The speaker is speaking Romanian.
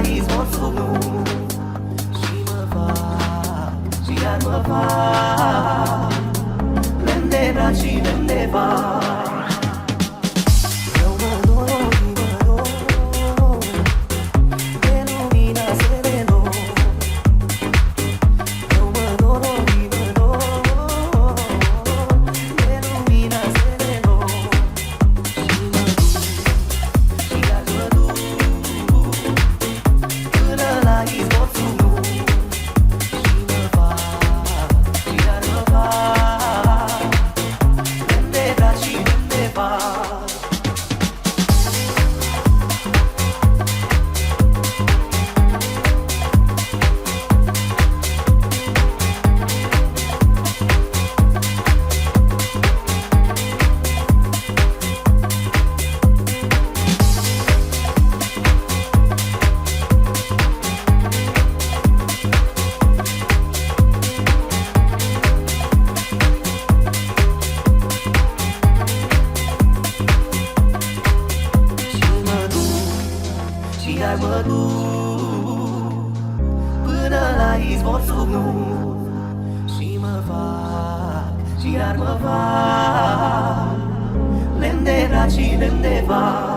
izvor sub nu și mă fac, și iar mă fac lemn de braț și lemn de var. Eu mă dor și mă dor de lumina serenor. Eu mă dor și mă dor de lumina serenor. Și mă duc, și iar mă duc până la izvor sub nu și mă fac, și iar mă fac lemn de braț și lemn de var. Și iar mă duc până la izvor sub nu și mă fac, și iar mă fac lemn de braț și lemn de var.